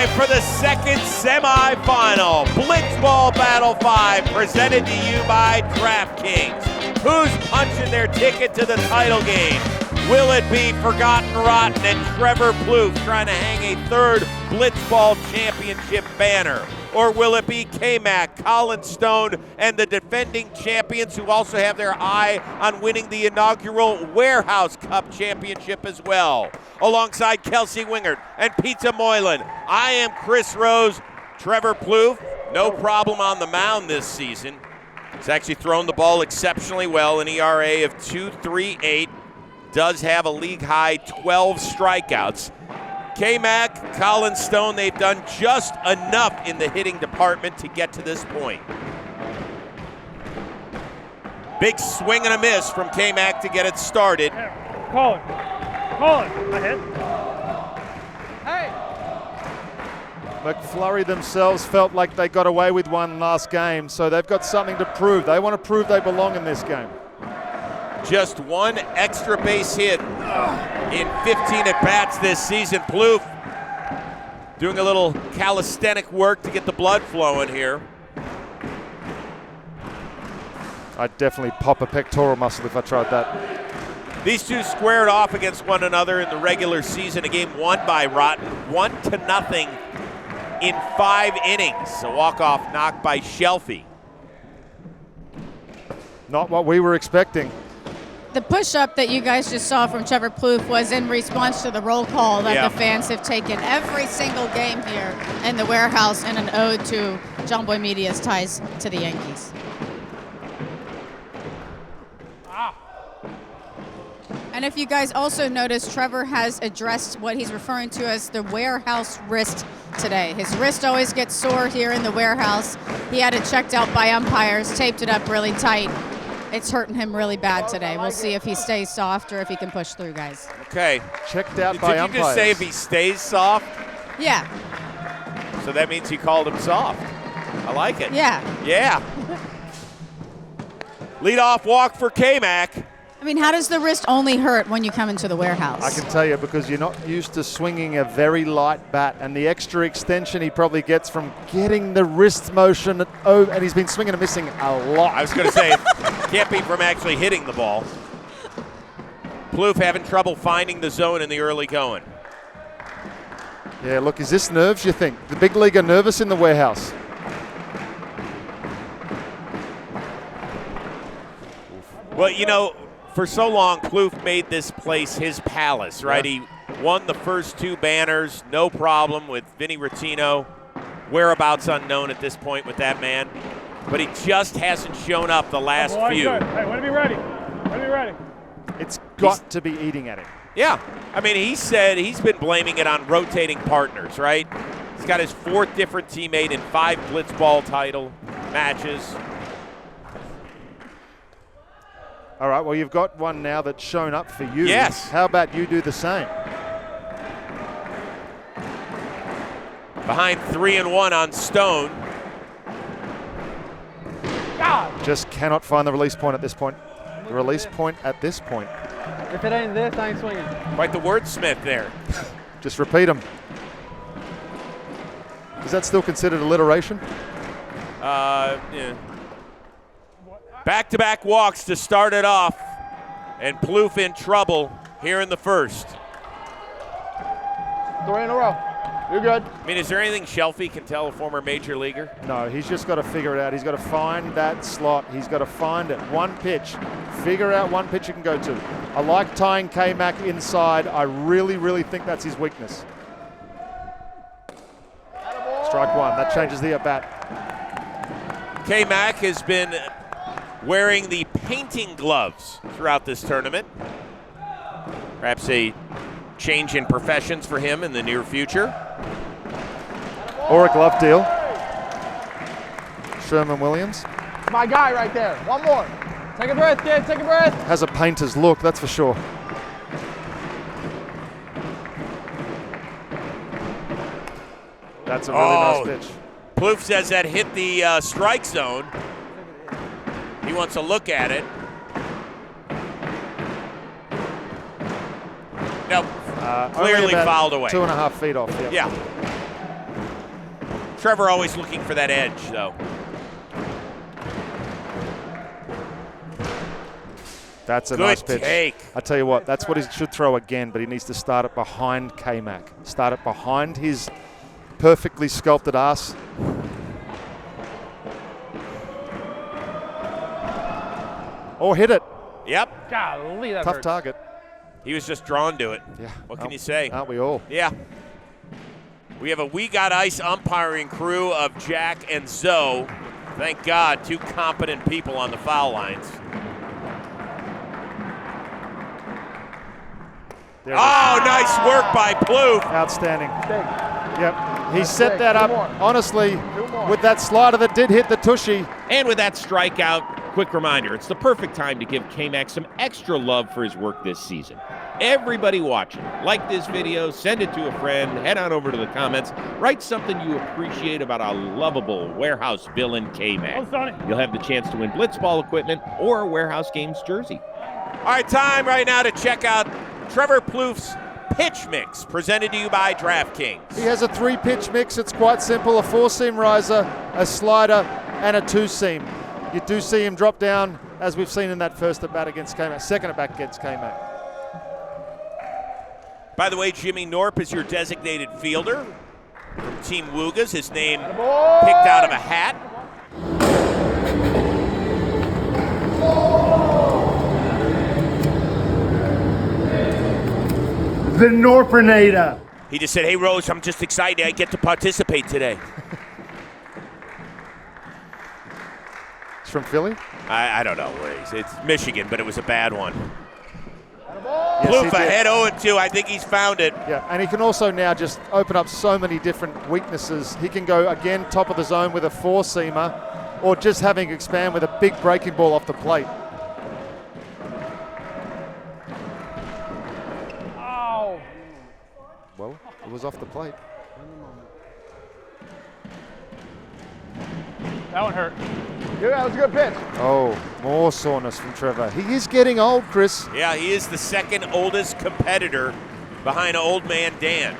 time for the second semifinal. Blitzball Battle 5 presented to you by DraftKings. Who's punching their ticket to the title game? Will it be Forgotten Rotten and Trevor Plouffe trying to hang a third Blitzball championship banner? Or will it be K-Mac, Kollin Stone, and the defending champions who also have their eye on winning the inaugural Warehouse Cup championship as well? Alongside Kelsey, Wingert, and Pizza Moylan, I am Chris Rose. Trevor Plouffe, no problem on the mound this season. He's actually thrown the ball exceptionally well, an ERA of 2.38. Does have a league-high 12 strikeouts. K-Mac, Kollin Stone, they've done just enough in the hitting department to get to this point. Big swing and a miss from K-Mac to get it started. Kollin, ahead. Hey! MacFlurry themselves felt like they got away with one last game, so they've got something to prove. They want to prove they belong in this game. Just one extra base hit in 15 at-bats this season. Plouffe doing a little calisthenic work to get the blood flowing here. I'd definitely pop a pectoral muscle if I tried that. These two squared off against one another in the regular season, a game won by Rotten, 1-0 in 5 innings. A walk-off knock by Shelfy. Not what we were expecting. The push-up that you guys just saw from Trevor Plouffe was in response to the roll call that the fans have taken every single game here in the Warehouse and an ode to John Boy Media's ties to the Yankees. And if you guys also notice, Trevor has addressed what he's referring to as the warehouse wrist today. His wrist always gets sore here in the warehouse. He had it checked out by umpires, taped it up really tight. It's hurting him really bad today. We'll see if he stays soft or if he can push through, guys. Okay. Checked out by umpires. Did you just say if he stays soft? Yeah. So that means you called him soft. I like it. Yeah. Yeah. Leadoff walk for K-Mac. I mean, how does the wrist only hurt when you come into the warehouse? I can tell you, because you're not used to swinging a very light bat, and the extra extension he probably gets from getting the wrist motion, and he's been swinging and missing a lot. I was going to say, can't be from actually hitting the ball. Plouffe having trouble finding the zone in the early going. Yeah, look, is this nerves, you think? The big league are nervous in the warehouse. Well, you know, for so long, Plouffe made this place his palace, right? Yeah. He won the first 2 banners, no problem with Vinny Rottino. Whereabouts unknown at this point with that man. But he just hasn't shown up the last few. Good. Hey, when to be ready. When to be ready. It's got to be eating at him. Yeah. I mean, he said he's been blaming it on rotating partners, right? He's got his 4th different teammate in 5 Blitzball title matches. All right, well, you've got one now that's shown up for you. Yes. How about you do the same? Behind 3-1 on Stone. God. Just cannot find the release point at this point. The release point at this point. If it ain't this, I ain't swinging. Quite the wordsmith there. Just repeat them. Is that still considered alliteration? Yeah. Back-to-back walks to start it off, and Plouffe in trouble here in the first. 3 in a row. You're good. I mean, is there anything Shelfy can tell a former major leaguer? No, he's just got to figure it out. He's got to find that slot. He's got to find it. One pitch. Figure out one pitch you can go to. I like tying K-Mac inside. I really, really think that's his weakness. Strike 1. That changes the at-bat. K-Mac has been wearing the painting gloves throughout this tournament. Perhaps a change in professions for him in the near future. Or a glove deal. Sherman Williams. My guy right there. One more. Take a breath, kid. Take a breath. Has a painter's look, that's for sure. That's a really nice pitch. Plouffe says that hit the strike zone. He wants to look at it. No, clearly Only about fouled away. 2.5 feet off. Yep. Yeah. Trevor always looking for that edge, though. That's a Good nice pitch. take. I tell you what, that's what he should throw again, but he needs to start it behind K-Mac. Start it behind his perfectly sculpted ass. Or hit it. Yep. Golly, that Tough hurts. target. He was just drawn to it. Yeah. What can you say? Aren't we all? Yeah. We have a We Got Ice umpiring crew of Jack and Zoe. Thank God, 2 competent people on the foul lines. There it Oh, nice work by Plouffe. is. Outstanding. Big. Yep. He Nice set take. that Two up, more. honestly, more. with that slider that did hit the tushy. And with that strikeout, quick reminder, it's the perfect time to give K-Mac some extra love for his work this season. Everybody watching, like this video, send it to a friend, head on over to the comments, write something you appreciate about our lovable warehouse villain K-Mac. You'll have the chance to win Blitzball equipment or a Warehouse Games jersey. All right, time right now to check out Trevor Plouffe's pitch mix, presented to you by DraftKings. He has a 3-pitch mix. It's quite simple. A 4-seam riser, a slider, and a 2-seam. You do see him drop down, as we've seen in that first at bat against K-Mac, second at bat against K-Mac. By the way, Jimmy Norp is your designated fielder from Team Woogas. His name picked out of a hat. The Norpernator. He just said, hey, Rose, I'm just excited I get to participate today. It's from Philly? I don't know where he's. It's Michigan, but it was a bad one. Yes, he Plouffe did. ahead 0-2. I think he's found it. Yeah, and he can also now just open up so many different weaknesses. He can go, again, top of the zone with a 4-seamer, or just having expand with a big breaking ball off the plate. Oh. Well, it was off the plate. That one hurt. Yeah, that was a good pitch. Oh, more soreness from Trevor. He is getting old, Chris. Yeah, he is the second oldest competitor behind old man Dan.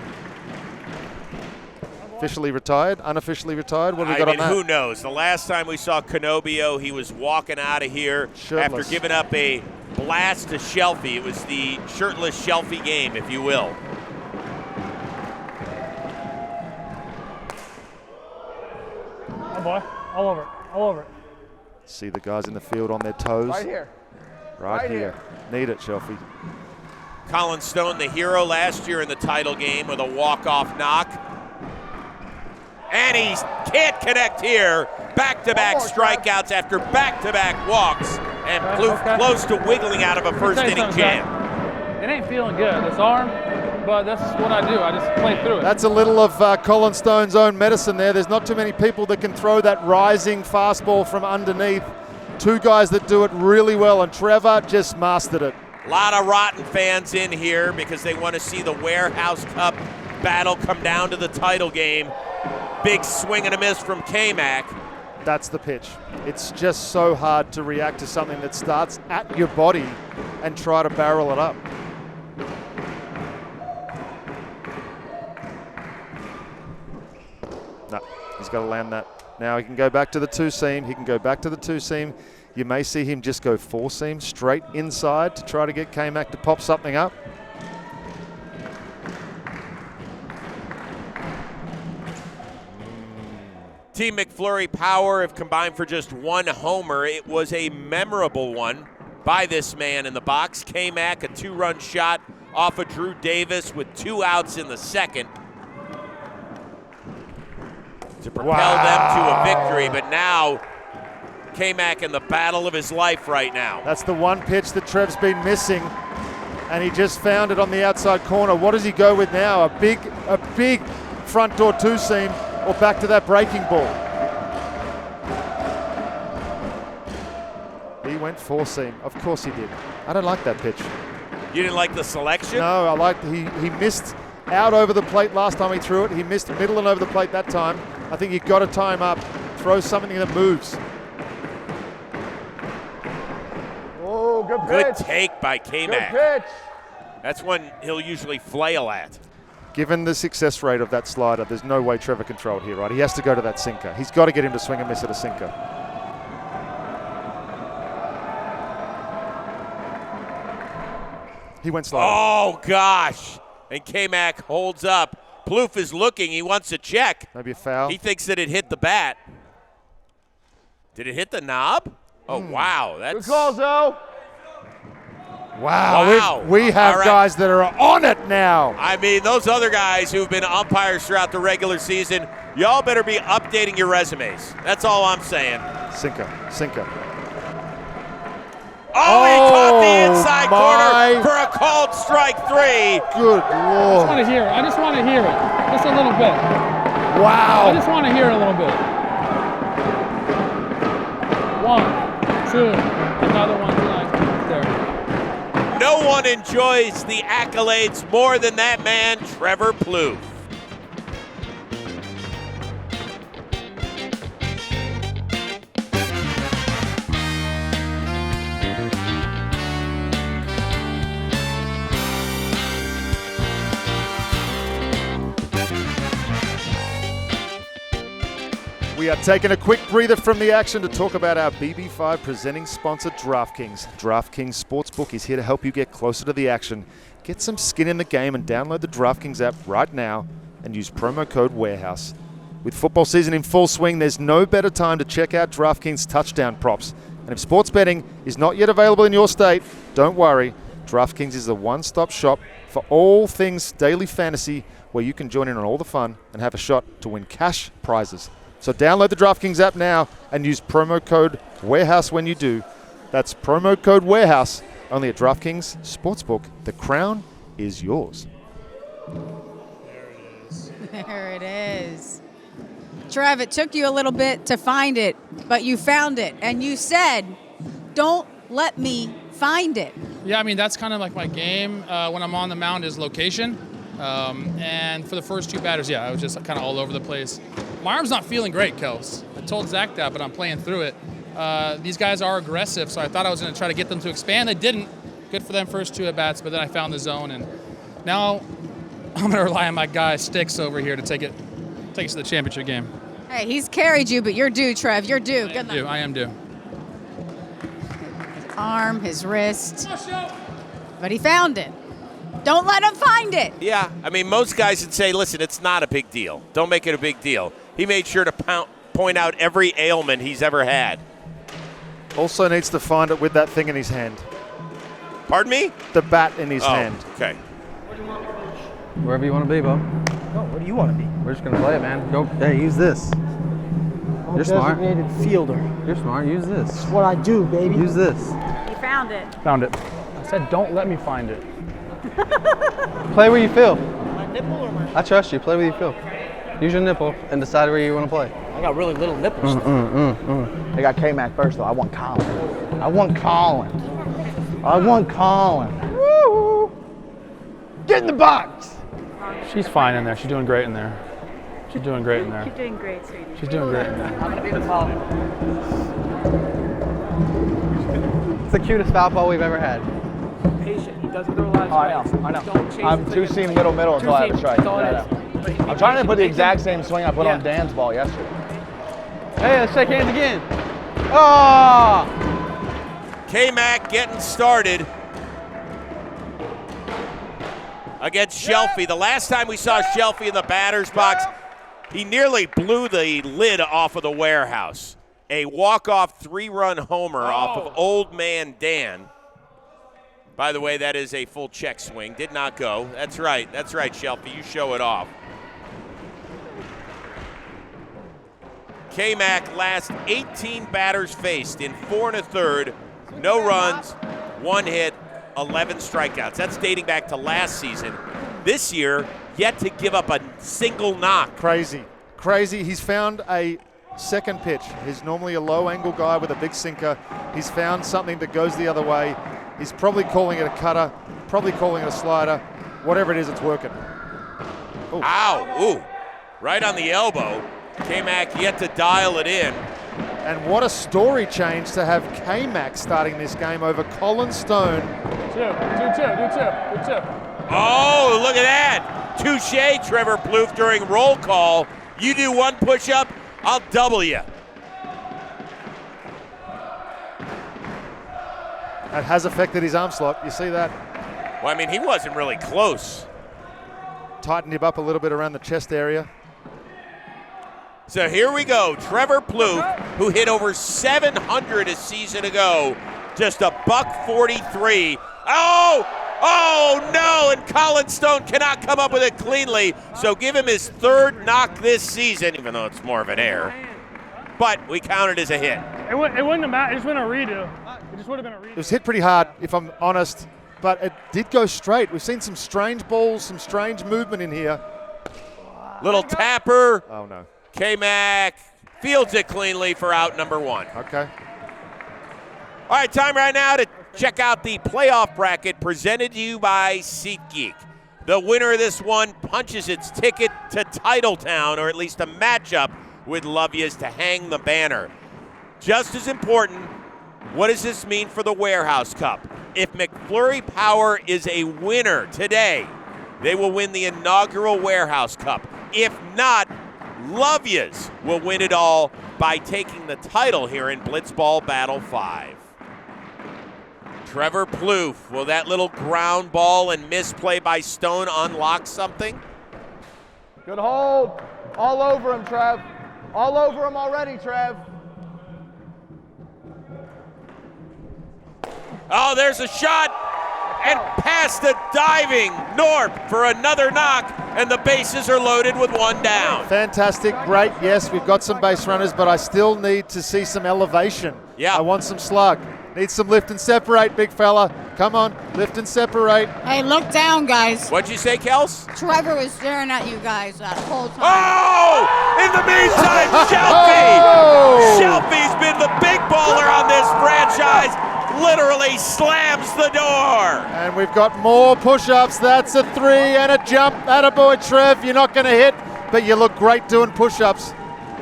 Officially retired, unofficially retired. What do we I got mean, on that? who knows? The last time we saw Canobio, he was walking out of here Shirtless. after giving up a blast to Shelfy. It was the shirtless Shelfy game, if you will. Oh boy, all over it, all over it. See the guys in the field on their toes. Right here. Right right here. Need it, Shelfy. Kollin Stone, the hero last year in the title game with a walk-off knock. And he can't connect here. Back-to-back strikeouts after back-to-back walks. And Plouffe close to wiggling out of a first-inning jam. It ain't feeling good, this arm, but that's what I do. I just play through it. That's a little of Kollin Stone's own medicine there. There's not too many people that can throw that rising fastball from underneath. 2 guys that do it really well, and Trevor just mastered it. A lot of Rotten fans in here because they want to see the Warehouse Cup battle come down to the title game. Big swing and a miss from K-Mac. That's the pitch. It's just so hard to react to something that starts at your body and try to barrel it up. No, he's got to land that. Now he can go back to the 2-seam. He can go back to the 2-seam. You may see him just go 4-seam straight inside to try to get K-Mac to pop something up. Team MacFlurry Power have combined for just 1 homer. It was a memorable one by this man in the box. K-Mac, a 2-run shot off of Drew Davis with 2 outs in the second to propel them to a victory. But now K-Mac in the battle of his life right now. That's the one pitch that Trev's been missing, and he just found it on the outside corner. What does he go with now? A big front door 2-seam, or back to that breaking ball? He went 4-seam. Of course he did. I don't like that pitch. You didn't like the selection? No, I like he missed out over the plate last time he threw it. He missed middle and over the plate that time. I think you've got to tie him up. Throw something that moves. Oh, good Good pitch. take by K-Mac. Good pitch. That's one he'll usually flail at. Given the success rate of that slider, there's no way Trevor controlled here, right? He has to go to that sinker. He's got to get him to swing and miss at a sinker. He went slow. Oh, gosh. And K-Mac holds up. Plouffe is looking. He wants to check. Maybe a foul. He thinks that it hit the bat. Did it hit the knob? Oh, wow. That's Good call, Zoe. Wow. We have All right. guys that are on it now. I mean, those other guys who've been umpires throughout the regular season, y'all better be updating your resumes. That's all I'm saying. Sinker. Oh, he caught the inside my. corner for a called strike 3. Good I Lord. just want to hear it. Just a little bit. Wow. I just want to hear it a little bit. 1, 2, another one like there. No one enjoys the accolades more than that man, Trevor Plouffe. We are taking a quick breather from the action to talk about our BB5 presenting sponsor, DraftKings. DraftKings Sportsbook is here to help you get closer to the action. Get some skin in the game and download the DraftKings app right now and use promo code WAREHOUSE. With football season in full swing, there's no better time to check out DraftKings touchdown props. And if sports betting is not yet available in your state, don't worry. DraftKings is the one-stop shop for all things daily fantasy, where you can join in on all the fun and have a shot to win cash prizes. So download the DraftKings app now and use promo code WAREHOUSE when you do. That's promo code WAREHOUSE, only at DraftKings Sportsbook. The crown is yours. There it is. Trev, it took you a little bit to find it, but you found it. And you said, don't let me find it. Yeah, I mean, that's kind of like my game when I'm on the mound is location. And for the first 2 batters, I was just kind of all over the place. My arm's not feeling great, Kels. I told Zach that, but I'm playing through it. These guys are aggressive, so I thought I was going to try to get them to expand. They didn't. Good for them first 2 at-bats, but then I found the zone, and now I'm going to rely on my guy Sticks over here to take us to the championship game. Hey, he's carried you, but you're due, Trev. You're due. Good luck. I am due. His arm, his wrist. But he found it. Don't let him find it. Yeah, I mean, most guys would say, listen, it's not a big deal. Don't make it a big deal. He made sure to point out every ailment he's ever had. Also needs to find it with that thing in his hand. Pardon me? The bat in his hand. Okay. Wherever you want to be, Bo. No, where do you want to be? We're just going to play it, man. Go. Hey, use this. You're smart. Designated fielder. You're smart. Use this. That's what I do, baby. Use this. You found it. Found it. I said, don't let me find it. Play where you feel. My nipple or my... I trust you. Play where you feel. Use your nipple and decide where you want to play. I got really little nipples. They got K-Mac first, though. I want Kollin. Woo! Get in the box! She's fine in there. She's doing great in there. Keep doing great, sweetie. She's doing great in there. I'm going to be the Kollin. It's the cutest foul ball we've ever had. Patient. He doesn't throw a lot of strikes. I know. I'm two-seam middle until I have a strike. I'm trying to put the exact same swing I put on Dan's ball yesterday. Hey, let's shake hands again. Oh! K-Mac getting started against Shelfy. The last time we saw Shelfy in the batter's box, he nearly blew the lid off of the warehouse. A walk-off 3-run homer off of old man Dan. By the way, that is a full check swing. Did not go. That's right, Shelfy. You show it off. K-Mac last 18 batters faced in 4 1/3, no runs, 1 hit, 11 strikeouts. That's dating back to last season. This year, yet to give up a single knock. Crazy. He's found a second pitch. He's normally a low-angle guy with a big sinker. He's found something that goes the other way. He's probably calling it a cutter, probably calling it a slider. Whatever it is, it's working. Ooh. Ow, ooh, right on the elbow. K-Mac yet to dial it in. And what a story change to have K-Mac starting this game over Kollin Stone. Two. Oh, look at that. Touche, Trevor Plouffe during roll call. You do one push-up, I'll double you. That has affected his arm slot. You see that? Well, I mean, he wasn't really close. Tightened him up a little bit around the chest area. So here we go. Trevor Plouffe, who hit over 700 a season ago, just a $143. Oh no! And Kollin Stone cannot come up with it cleanly. So give him his third knock this season, even though it's more of an error. But we count it as a hit. It wouldn't have mattered. It just would have been a redo. It just would have been a redo. It was hit pretty hard, if I'm honest, but it did go straight. We've seen some strange balls, some strange movement in here. Little tapper. Oh no. K-Mac fields it cleanly for out number 1. Okay. All right, time right now to check out the playoff bracket presented to you by SeatGeek. The winner of this one punches its ticket to Titletown, or at least a matchup with Love Yous to hang the banner. Just as important, what does this mean for the Warehouse Cup? If MacFlurry Power is a winner today, they will win the inaugural Warehouse Cup. If not, Love Yous will win it all by taking the title here in Blitzball Battle 5. Trevor Plouffe, will that little ground ball and misplay by Stone unlock something? Good hold. All over him, Trev. All over him already, Trev. Oh, there's a shot, and past the diving Norp for another knock, and the bases are loaded with one down. Fantastic, great. Yes, we've got some base runners, but I still need to see some elevation. Yeah. I want some slug. Need some lift and separate, big fella. Come on, lift and separate. Hey, look down, guys. What'd you say, Kels? Trevor was staring at you guys that whole time. Oh! In the meantime, Shelfy! Oh! Shelfy's been the big baller on this franchise. Literally slams the door. And we've got more push-ups. That's a 3 and a jump. Attaboy, Trev. You're not going to hit, but you look great doing push-ups.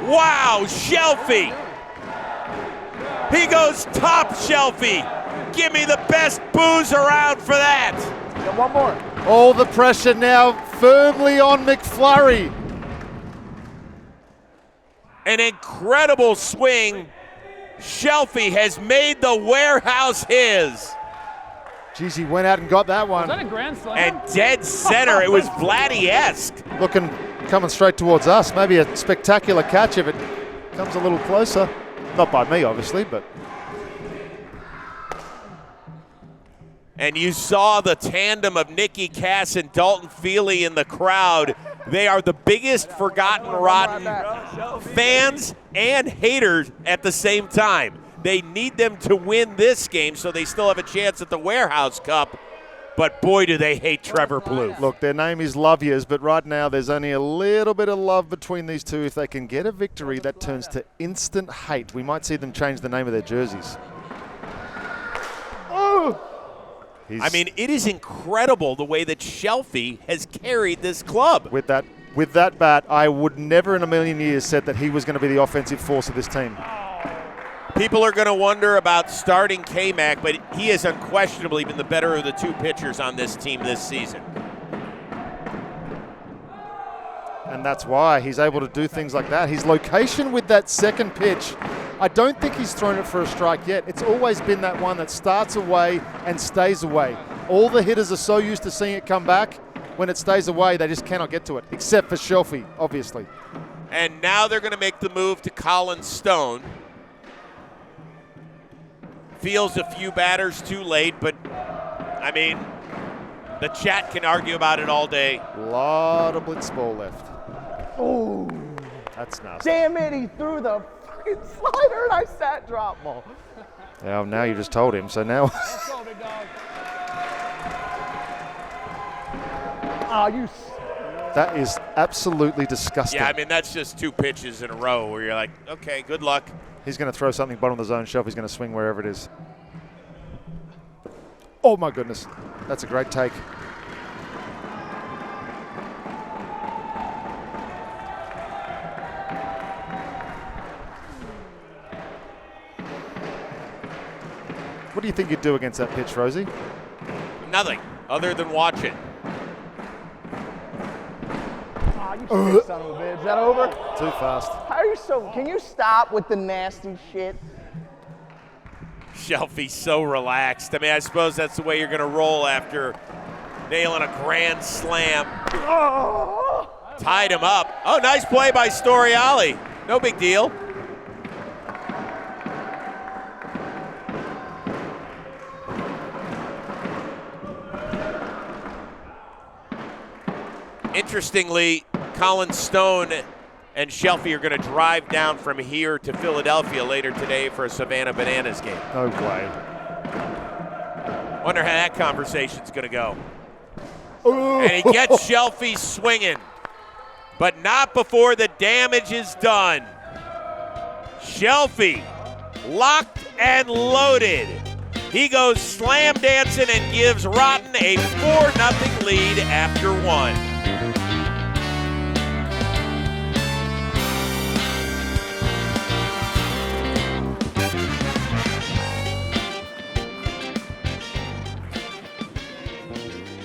Wow, Shelfy. He goes top Shelfy. Give me the best booze around for that. Get one more. All the pressure now firmly on MacFlurry. An incredible swing. Shelfy has made the Warehouse his. Geez, he went out and got that one. Was that a grand slam? And dead center, it was Vladdy-esque. Looking, coming straight towards us. Maybe a spectacular catch if it comes a little closer. Not by me, obviously, but. And you saw the tandem of Nicky Cass and Dalton Feely in the crowd. They are the biggest forgotten rotten fans and haters at the same time. They need them to win this game so they still have a chance at the Warehouse Cup. But boy, do they hate Trevor Plouffe. Look, their name is Love Yous, but right now there's only a little bit of love between these two. If they can get a victory, that turns to instant hate. We might see them change the name of their jerseys. Oh! I mean, it is incredible the way that Shelfy has carried this club. With that bat, I would never in a million years said that he was going to be the offensive force of this team. People are going to wonder about starting K-Mac, but he has unquestionably been the better of the two pitchers on this team this season. And that's why he's able to do things like that. His location with that second pitch, I don't think he's thrown it for a strike yet. It's always been that one that starts away and stays away. All the hitters are so used to seeing it come back. When it stays away, they just cannot get to it, except for Shelfy, obviously. And now they're going to make the move to Kollin Stone. Feels a few batters too late, but, I mean, the chat can argue about it all day. A lot of blitzball left. Oh, That's nasty. damn it, he threw the fucking slider and I sat drop ball. Well, now you just told him, so now. Let's go, big dog. Oh, you. That is absolutely disgusting. Yeah, I mean, that's just two pitches in a row where you're like, okay, good luck. He's going to throw something bottom of the zone shelf. He's going to swing wherever it is. Oh, my goodness. That's a great take. What do you think you'd do against that pitch, Rosie? Nothing other than watch it. Son of a bitch. Is that over? Too fast. How are you so? Can you stop with the nasty shit? Shelfy's so relaxed. I mean, I suppose that's the way you're going to roll after nailing a grand slam. Tied him up. Oh, nice play by Storiali. No big deal. Interestingly, Kollin, Stone, and Shelfy are going to drive down from here to Philadelphia later today for a Savannah Bananas game. No way. Wonder how that conversation's going to go. And he gets Shelfy swinging, but not before the damage is done. Shelfy locked and loaded. He goes slam dancing and gives Rotten a 4-0 lead after 1.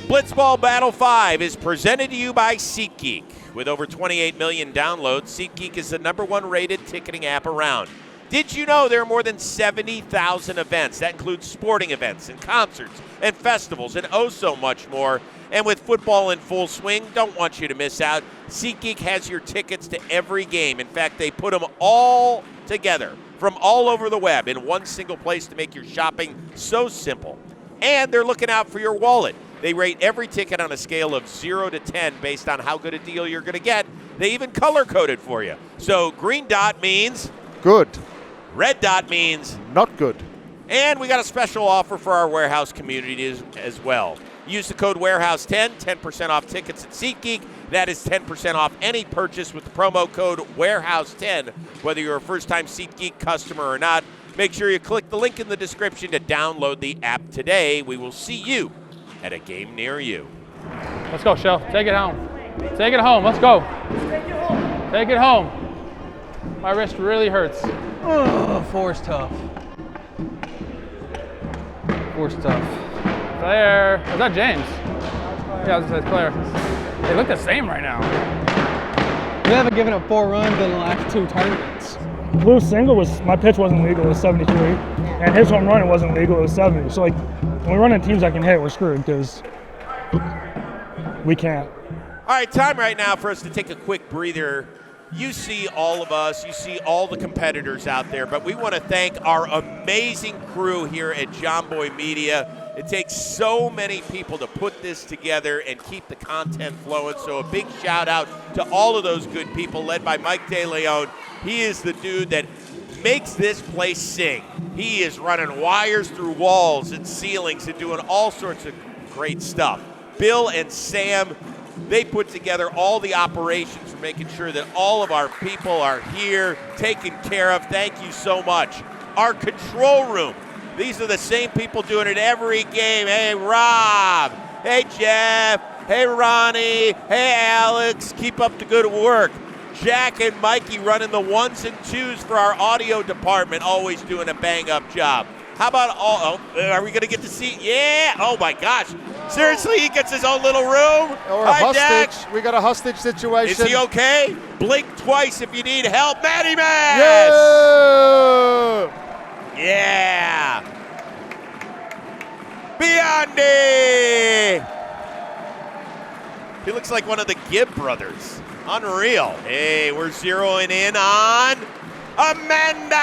Blitzball Battle 5 is presented to you by SeatGeek. With over 28 million downloads, SeatGeek is the #1 rated ticketing app around. Did you know there are more than 70,000 events? That includes sporting events and concerts and festivals and oh so much more. And with football in full swing, don't want you to miss out. SeatGeek has your tickets to every game. In fact, they put them all together from all over the web in one single place to make your shopping so simple. And they're looking out for your wallet. They rate every ticket on a scale of 0 to 10 based on how good a deal you're going to get. They even color-coded for you. So green dot means good. Red dot means not good. And we got a special offer for our warehouse community as well. Use the code WAREHOUSE10, 10% off tickets at SeatGeek. That is 10% off any purchase with the promo code WAREHOUSE10, whether you're a first-time SeatGeek customer or not. Make sure you click the link in the description to download the app today. We will see you at a game near you. Let's go, Shell. Take it home. Take it home. Let's go. Take it home. My wrist really hurts. Oh, four's tough. Four's tough. Claire. Is that James? Yeah, I was going to say Claire. They look the same right now. We haven't given up 4 runs in the last 2 tournaments. Blue single was, my pitch wasn't legal, it was 73. And his home run, it wasn't legal, it was 70. So, like, when we're running teams that can hit, we're screwed because we can't. All right, time right now for us to take a quick breather. You see all of us, you see all the competitors out there, but we want to thank our amazing crew here at John Boy Media. It takes so many people to put this together and keep the content flowing, so a big shout out to all of those good people led by Mike De Leon. He is the dude that makes this place sing. He is running wires through walls and ceilings and doing all sorts of great stuff. Bill and Sam, they put together all the operations for making sure that all of our people are here, taken care of. Thank you so much. Our control room, these are the same people doing it every game. Hey, Rob. Hey, Jeff. Hey, Ronnie. Hey, Alex. Keep up the good work. Jack and Mikey running the 1s and 2s for our audio department, always doing a bang-up job. How about all, are we going to get to see? Yeah. Oh, my gosh. Seriously, he gets his own little room? Or a hostage. Jack. We got a hostage situation. Is he okay? Blink twice if you need help. Matty Mass! Yeah! Yeah! Biondi! He looks like one of the Gibb brothers. Unreal. Hey, we're zeroing in on Amanda!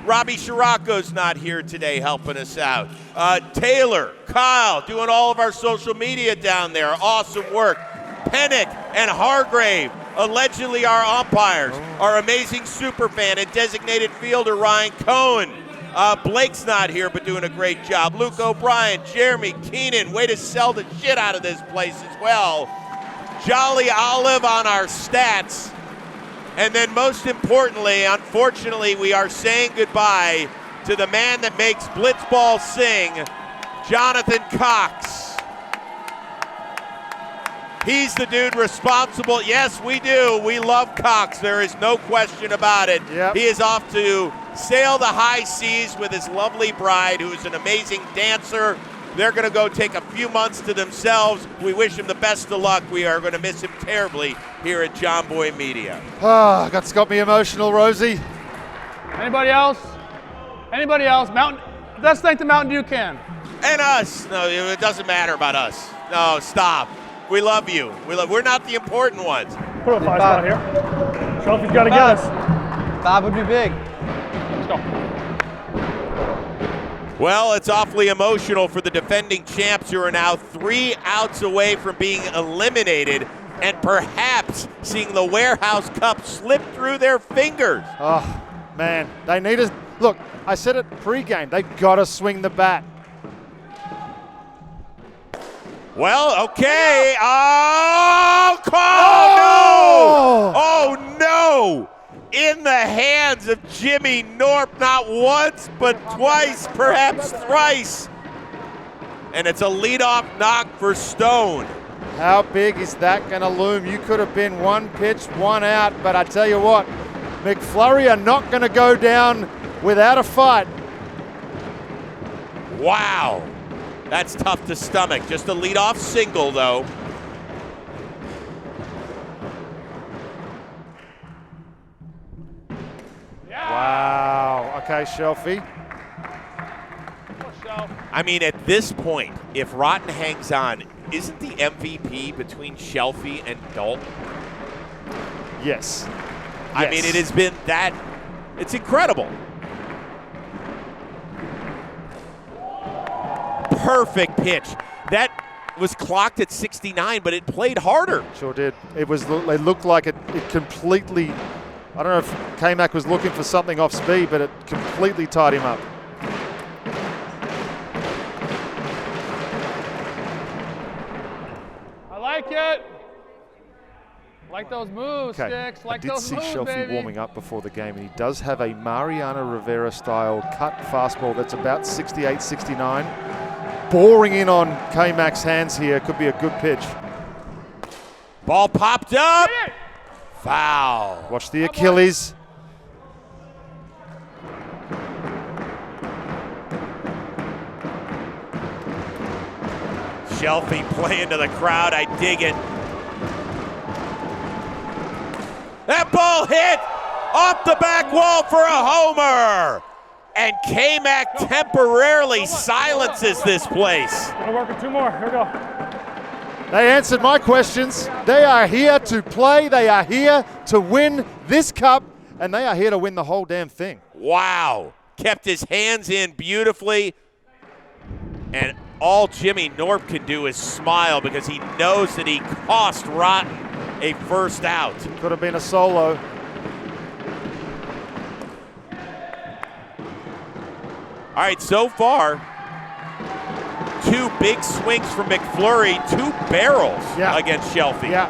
Robbie Scirocco's not here today helping us out. Taylor, Kyle, doing all of our social media down there. Awesome work. Pennick and Hargrave, allegedly our umpires. Our amazing superfan and designated fielder, Ryan Cohen. Blake's not here, but doing a great job. Luke O'Brien, Jeremy Keenan, way to sell the shit out of this place as well. Jolly Olive on our stats. And then most importantly, unfortunately, we are saying goodbye to the man that makes Blitzball sing, Jonathan Cox. He's the dude responsible. Yes, we do. We love Cox. There is no question about it. Yep. He is off to sail the high seas with his lovely bride, who is an amazing dancer, They're going to go take a few months to themselves. We wish him the best of luck. We are going to miss him terribly here at John Boy Media. Got me emotional, Rosie. Anybody else? Anybody else? Let's thank the Mountain Dew can. And us. No, it doesn't matter about us. No, stop. We love you. We're not the important ones. Put a 5 spot here. Shelfy's got to get us. 5 would be big. Let's go. Well, it's awfully emotional for the defending champs who are now 3 outs away from being eliminated and perhaps seeing the Warehouse Cup slip through their fingers. Oh, man. They need to. Look, I said it pregame. They've got to swing the bat. Well, okay. Oh, call! No! Oh, no! In the hands of Jimmy Norp, not once, but twice, perhaps thrice. And it's a leadoff knock for Stone. How big is that going to loom? You could have been 1 pitch, 1 out, but I tell you what, MacFlurry are not going to go down without a fight. Wow. That's tough to stomach. Just a leadoff single, though. Wow. Okay, Shelfy. I mean, at this point, if Rotten hangs on, isn't the MVP between Shelfy and Dalton? Yes. I mean, it has been that. It's incredible. Perfect pitch. That was clocked at 69, but it played harder. Sure did. It looked like it completely. I don't know if K-Mac was looking for something off speed, but it completely tied him up. I like it. Like those moves, Okay. Sticks. Like I did those see moves, Shelfy baby. warming up before the game, and he does have a Mariano Rivera-style cut fastball that's about 68, 69. Boring in on K-Mac's hands here. Could be a good pitch. Ball popped up. Foul. Watch the Achilles. Shelfy playing to the crowd. I dig it. That ball hit off the back wall for a homer. And K-Mac temporarily silences this place. Gonna work with 2 more. Here we go. They answered my questions. They are here to play. They are here to win this cup, and they are here to win the whole damn thing. Wow. Kept his hands in beautifully. And all Jimmy Norp can do is smile because he knows that he cost Rotten a first out. Could have been a solo. All right, so far, 2 big swings from MacFlurry, 2 barrels against Shelfy. Yeah.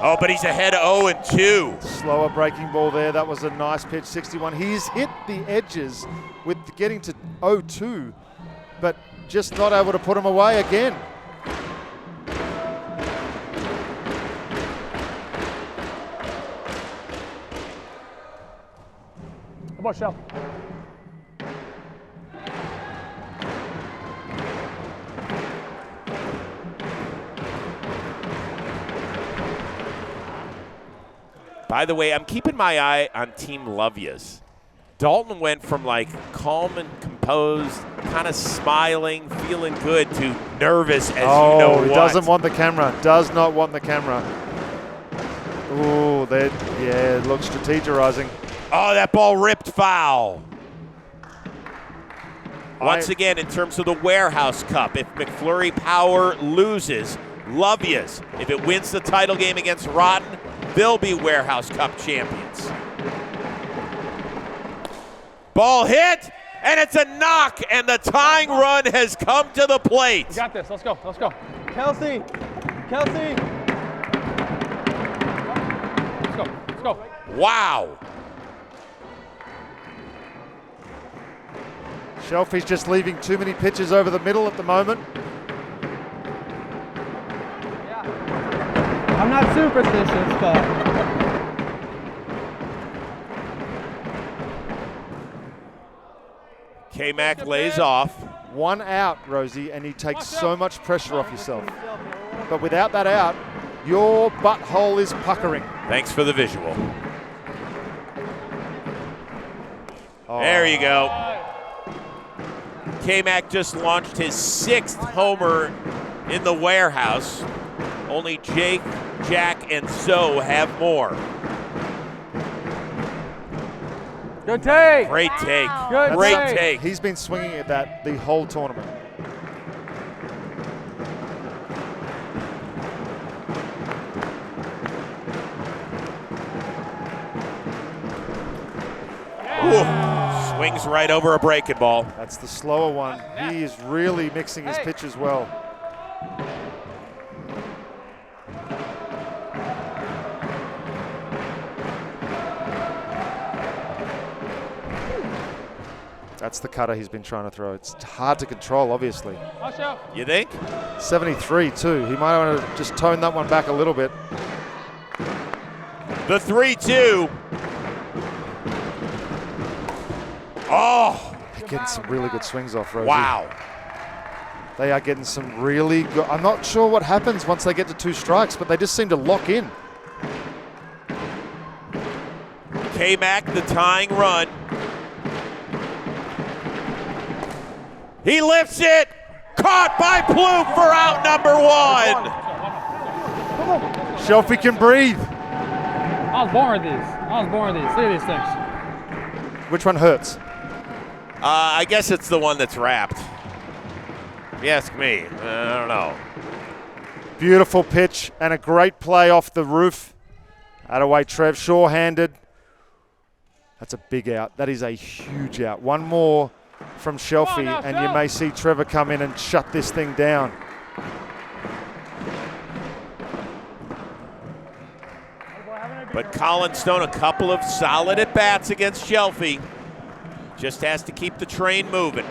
Oh, but he's ahead 0-2. Slower breaking ball there. That was a nice pitch, 61. He's hit the edges with getting to 0-2, but just not able to put him away again. Come on, Shell. By the way, I'm keeping my eye on Team Lovias. Dalton went from like calm and composed, kind of smiling, feeling good, to nervous as you know what. He doesn't want the camera. Does not want the camera. Ooh, it looks strategizing. Oh, that ball ripped foul. Once again, in terms of the Warehouse Cup, if MacFlurry Power loses, Lovias, if it wins the title game against Rotten, they'll be Warehouse Cup champions. Ball hit, and it's a knock, and the tying run has come to the plate. We got this. Let's go. Let's go. Kelsey. Kelsey. Let's go. Let's go. Wow. Shelfy's just leaving too many pitches over the middle at the moment. I'm not superstitious, but K-Mac lays off. 1 out, Rosie, and you take so much pressure off yourself. But without that out, your butthole is puckering. Thanks for the visual. There you go. K-Mac just launched his 6th homer in the warehouse. Only Jake, Jack, and Zoe have more. Good take. Great take. Good Great take. He's been swinging at that the whole tournament. Ooh, swings right over a breaking ball. That's the slower one. He is really mixing his pitches well. That's the cutter he's been trying to throw. It's hard to control, obviously. You think? 73 too. He might want to just tone that one back a little bit. The 3-2. Oh! They're getting some really good swings off, Rosie. Wow. They are getting some really good. I'm not sure what happens once they get to 2 strikes, but they just seem to lock in. K-Mac, the tying run. He lifts it. Caught by Plouffe for out number 1. Shelfy can breathe. I was born with these. Look at these things. Which one hurts? I guess it's the one that's wrapped. If you ask me, I don't know. Beautiful pitch and a great play off the roof. Out of way, Trev, sure-handed. That's a big out. That is a huge out. One more from Shelfy, and you may see Trevor come in and shut this thing down. But Kollin Stone, a couple of solid at-bats against Shelfy. Just has to keep the train moving.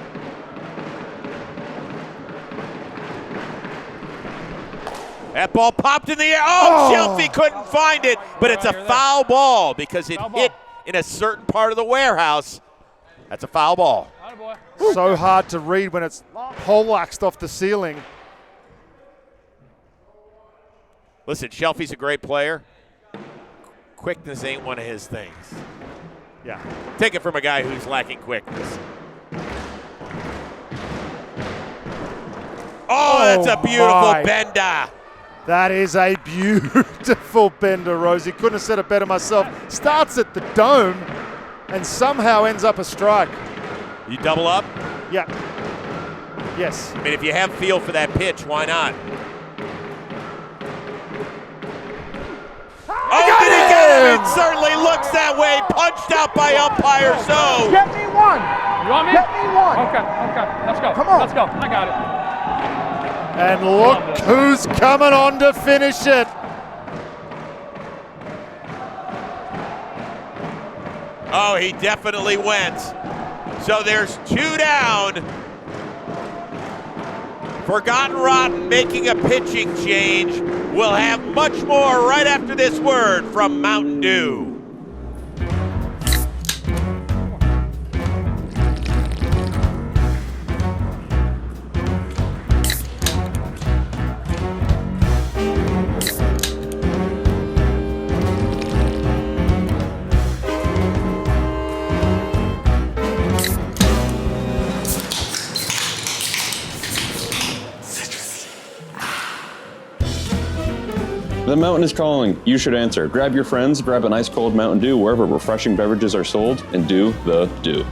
That ball popped in the air. Oh, Shelfy couldn't find it, but it's a foul ball because it hit in a certain part of the warehouse. That's a foul ball. So hard to read when it's poleaxed off the ceiling. Listen, Shelfy's a great player. Quickness ain't one of his things. Yeah. Take it from a guy who's lacking quickness. Oh, that's a beautiful bender. That is a beautiful bender, Rosie. Couldn't have said it better myself. Starts at the dome and somehow ends up a strike. You double up? Yeah. Yes. I mean, if you have feel for that pitch, why not? Oh, did he get him? It certainly looks that way. Punched out by umpire Zoe. Get me one. You want me? Get me one. Okay. Let's go. Come on. Let's go. I got it. And look who's coming on to finish it. Oh, he definitely went. So there's 2 down. Forgotten Rotten making a pitching change. We'll have much more right after this word from Mountain Dew. The mountain is calling. You should answer. Grab your friends, grab an ice cold Mountain Dew wherever refreshing beverages are sold, and do the do.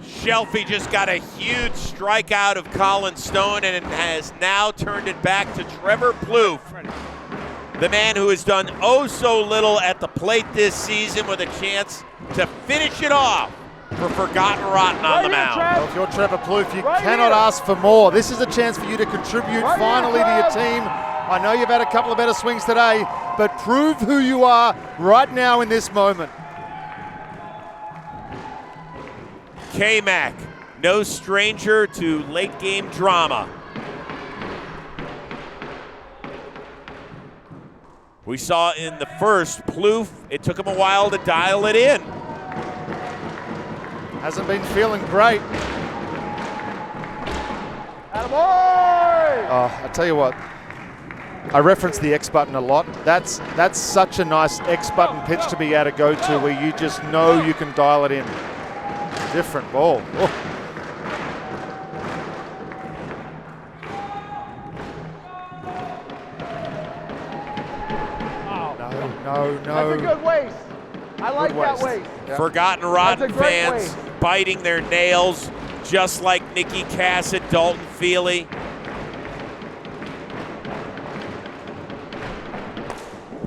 Shelfy just got a huge strikeout of Kollin Stone and has now turned it back to Trevor Plouffe, the man who has done oh so little at the plate this season with a chance to finish it off for Forgotten Rotten on the mound. Well, if you're Trevor Plouffe, you cannot ask for more. This is a chance for you to contribute finally to your team. I know you've had a couple of better swings today, but prove who you are right now in this moment. K-Mac, no stranger to late game drama. We saw in the first, Plouffe, it took him a while to dial it in. Hasn't been feeling great. Attaboy! Oh, I tell you what, I reference the X button a lot. That's such a nice X button pitch to be able to go to where you just know you can dial it in. Different ball. Oh. No. That's a good waste. I like that waste. Yeah. Forgotten Rotten fans waste. biting their nails just like Nikki Cass and Dalton Feely.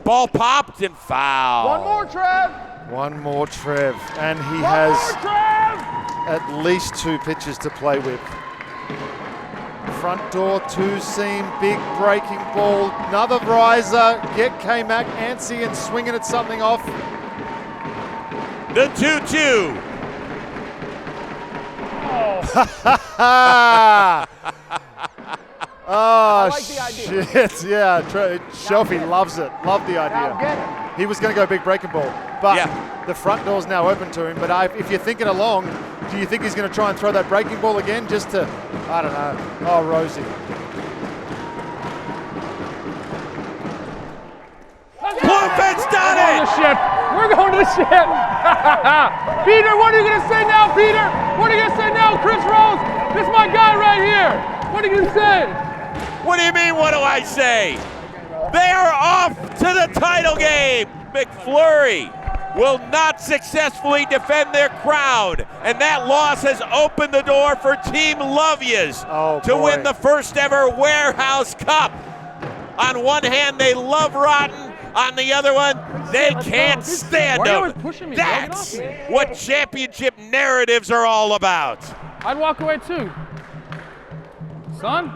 Ball popped and foul. One more, Trev. One more, Trev. And he has at least 2 pitches to play with. Front door, 2-seam, big breaking ball. Another riser. Get K-Mac antsy and swinging at something off. The 2-2. Oh, I like the idea. shit. Yeah, Shelfy loves it. Love the idea. He was going to go big breaking ball, but the front door's now open to him. But if you're thinking along, do you think he's going to try and throw that breaking ball again just to, I don't know. Oh, Rosie. Plouffe's done it! We're going to the ship. Peter, what are you going to say now, Peter? What are you going to say now, Chris Rose? This is my guy right here. What are you going to say? What do you mean, what do I say? They are off to the title game. MacFlurry will not successfully defend their crown, and that loss has opened the door for Team Lovias to win the first ever Warehouse Cup. On one hand, they love Rotten. On the other one, they can't stand them. That's what championship narratives are all about. I'd walk away too. Son?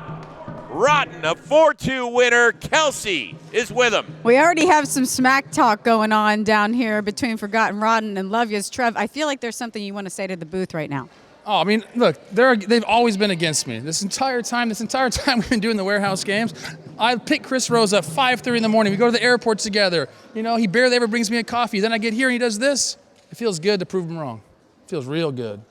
Rotten, a 4-2 winner. Kelsey is with him. We already have some smack talk going on down here between Forgotten Rotten and Lovias. Trev, I feel like there's something you want to say to the booth right now. Oh, I mean, look, they've always been against me. This entire time we've been doing the Warehouse games, I pick Chris Rose up 5:30 in the morning. We go to the airport together. You know, he barely ever brings me a coffee. Then I get here and he does this. It feels good to prove him wrong. It feels real good.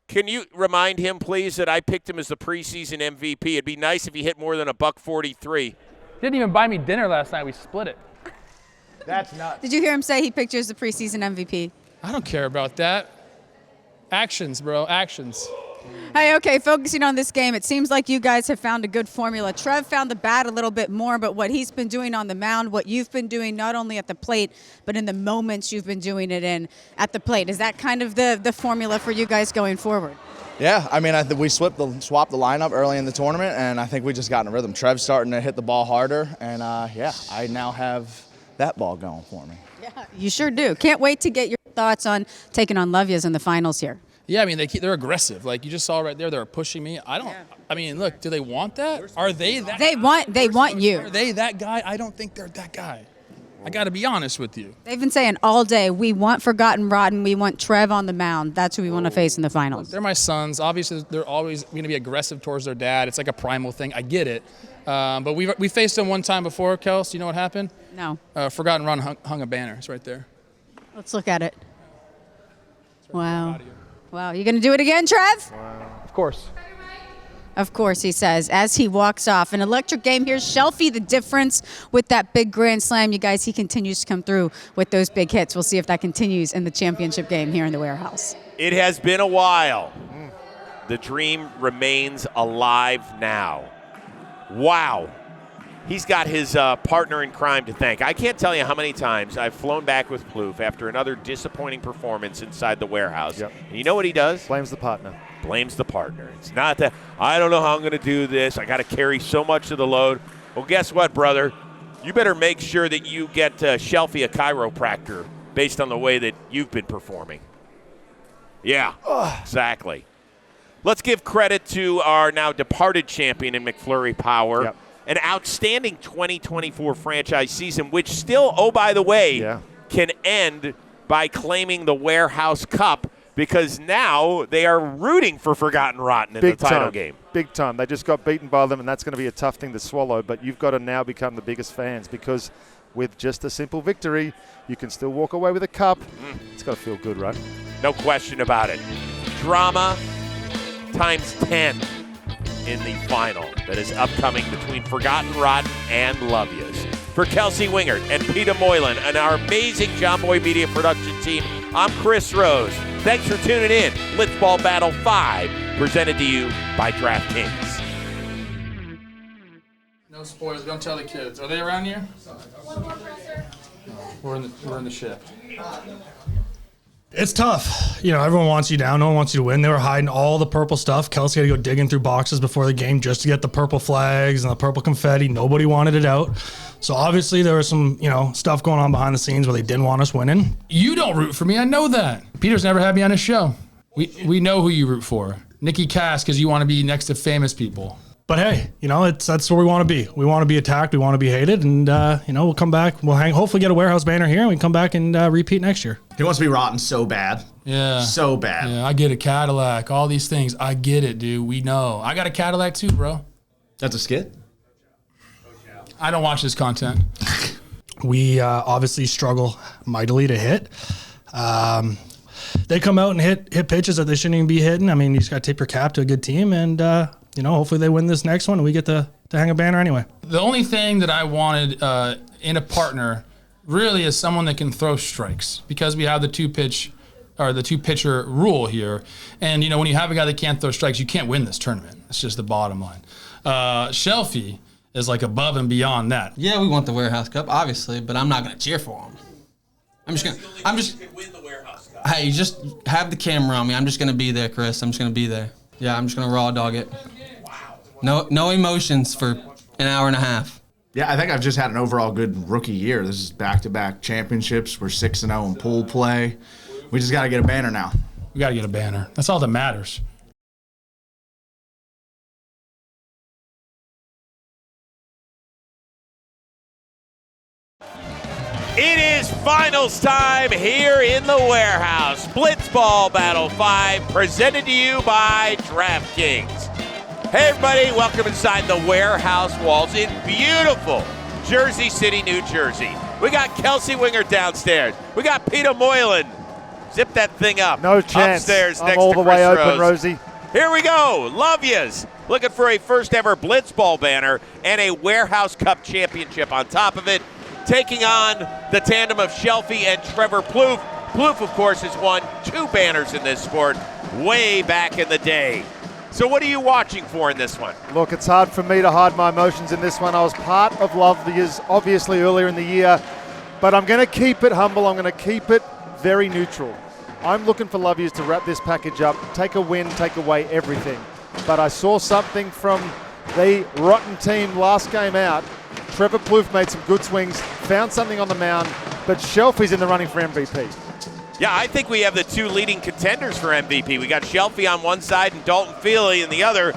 Can you remind him, please, that I picked him as the preseason MVP? It'd be nice if he hit more than $143. He didn't even buy me dinner last night. We split it. That's nuts. Did you hear him say he picked you as the preseason MVP? I don't care about that. Actions, bro, actions. Hey, okay, focusing on this game, it seems like you guys have found a good formula. Trev found the bat a little bit more, but what he's been doing on the mound, what you've been doing not only at the plate, but in the moments you've been doing it in at the plate. Is that kind of the formula for you guys going forward? Yeah, I mean, I think we swapped the lineup early in the tournament, and I think we just got in a rhythm. Trev's starting to hit the ball harder, and I now have that ball going for me. Yeah, you sure do. Can't wait to get your thoughts on taking on Lovias in the finals here. Yeah, I mean, they're aggressive. Like you just saw right there, they're pushing me. I mean, look, do they want that? Are they that? They want you. Are they that guy? I don't think they're that guy. I got to be honest with you. They've been saying all day, we want Forgotten Rotten, we want Trev on the mound. That's who we want to face in the finals. Look, they're my sons. Obviously, they're always going to be aggressive towards their dad. It's like a primal thing. I get it. But we faced them one time before, Kels. You know what happened? No. Forgotten Rotten hung a banner. It's right there. Let's look at it. Wow. Wow, you gonna do it again, Trev? Wow. Of course. Of course, he says, as he walks off. An electric game here. Shelfy, the difference with that big grand slam. You guys, he continues to come through with those big hits. We'll see if that continues in the championship game here in the Warehouse. It has been a while. The dream remains alive now. Wow. He's got his partner in crime to thank. I can't tell you how many times I've flown back with Plouffe after another disappointing performance inside the Warehouse. Yep. And you know what he does? Blames the partner. Blames the partner. It's not that, I don't know how I'm going to do this. I got to carry so much of the load. Well, guess what, brother? You better make sure that you get Shelfy a chiropractor based on the way that you've been performing. Yeah, exactly. Let's give credit to our now departed champion in MacFlurry Power. Yep. An outstanding 2024 franchise season, which still, oh, by the way, can end by claiming the Warehouse Cup because now they are rooting for Forgotten Rotten in the title game. Big time. They just got beaten by them, and that's going to be a tough thing to swallow. But you've got to now become the biggest fans because with just a simple victory, you can still walk away with a cup. It's got to feel good, right? No question about it. drama times 10 in the final that is upcoming between Forgotten Rotten and Love Yous. For Kelsey Wingert and Peter Moylan and our amazing John Boy Media production team, I'm Chris Rose. Thanks for tuning in. Blitzball Battle 5, presented to you by DraftKings. No spoilers. Don't tell the kids. Are they around here? One more presser. We're in the ship. It's tough. You know, everyone wants you down. No one wants you to win. They were hiding all the purple stuff. Kelsey had to go digging through boxes before the game just to get the purple flags and the purple confetti. Nobody wanted it out. So obviously there was some, stuff going on behind the scenes where they didn't want us winning. You don't root for me. I know that. Peter's never had me on his show. We know who you root for. Nikki Cass, because you want to be next to famous people. But hey, that's where we want to be. We want to be attacked. We want to be hated. And, we'll come back. We'll hopefully get a warehouse banner here and we can come back and repeat next year. He wants to be rotten so bad. Yeah. So bad. Yeah, I get a Cadillac. All these things. I get it, dude. We know. I got a Cadillac too, bro. That's a skit? I don't watch this content. We obviously struggle mightily to hit. They come out and hit pitches that they shouldn't even be hitting. I mean, you just got to tip your cap to a good team and, hopefully they win this next one and we get to hang a banner anyway. The only thing that I wanted in a partner really is someone that can throw strikes, because we have the two pitcher rule here. And, when you have a guy that can't throw strikes, you can't win this tournament. It's just the bottom line. Shelfy is like above and beyond that. Yeah, we want the Warehouse Cup, obviously, but I'm not going to cheer for him. Hey, just have the camera on me. I'm just going to be there, Chris. I'm just going to be there. Yeah, I'm just going to raw dog it. No emotions for an hour and a half. Yeah, I think I've just had an overall good rookie year. This is back-to-back championships. We're 6-0 in pool play. We just got to get a banner now. We got to get a banner. That's all that matters. It is finals time here in the warehouse. Blitzball Battle 5, presented to you by DraftKings. Hey everybody, welcome inside the warehouse walls in beautiful Jersey City, New Jersey. We got Kelsey Wingert downstairs. We got Peter Moylan. Zip that thing up. No chance. Upstairs I'm next all to the Chris way Rose. open, Rosie. Here we go. Love yous. Looking for a first ever Blitzball banner and a Warehouse Cup championship on top of it. Taking on the tandem of Shelfy and Trevor Plouffe. Plouffe, of course, has won 2 banners in this sport way back in the day. So what are you watching for in this one? Look, it's hard for me to hide my emotions in this one. I was part of Love Yous, obviously, earlier in the year, but I'm going to keep it humble. I'm going to keep it very neutral. I'm looking for Love Yous to wrap this package up, take a win, take away everything. But I saw something from the rotten team last game out. Trevor Plouffe made some good swings, found something on the mound, but Shelfy's in the running for MVP. Yeah, I think we have the 2 leading contenders for MVP. We got Shelfy on one side and Dalton Feely in the other.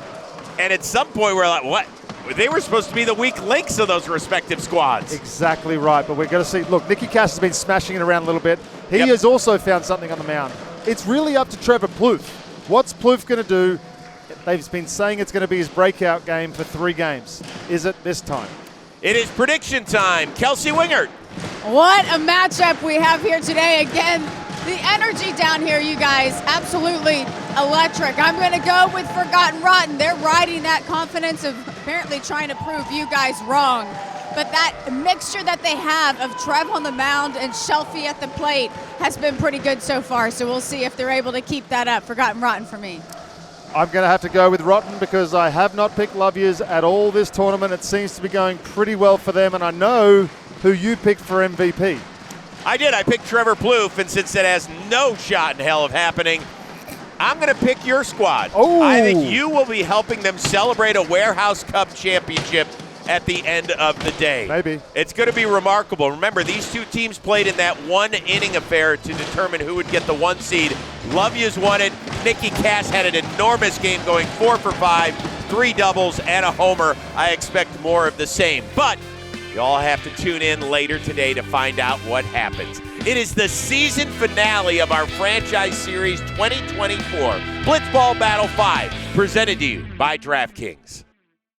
And at some point we're like, what? They were supposed to be the weak links of those respective squads. Exactly right, but we're going to see. Look, Nikki Cass has been smashing it around a little bit. He has also found something on the mound. It's really up to Trevor Plouffe. What's Plouffe going to do? They've been saying it's going to be his breakout game for 3 games. Is it this time? It is prediction time. Kelsey Wingert. What a matchup we have here today. Again, the energy down here, you guys, absolutely electric. I'm going to go with Forgotten Rotten. They're riding that confidence of apparently trying to prove you guys wrong. But that mixture that they have of Trev on the mound and Shelfy at the plate has been pretty good so far. So we'll see if they're able to keep that up. Forgotten Rotten for me. I'm going to have to go with Rotten because I have not picked Love Yous at all this tournament. It seems to be going pretty well for them, and I know who you picked for MVP. I did. I picked Trevor Plouffe, and since it has no shot in hell of happening, I'm going to pick your squad. Oh. I think you will be helping them celebrate a Warehouse Cup championship at the end of the day. Maybe. It's going to be remarkable. Remember, these 2 teams played in that 1-inning affair to determine who would get the 1 seed. Love Yous won it. Nikki Cass had an enormous game going 4 for 5, 3 doubles, and a homer. I expect more of the same. But you all have to tune in later today to find out what happens. It is the season finale of our Franchise Series 2024 Blitzball Battle 5, presented to you by DraftKings.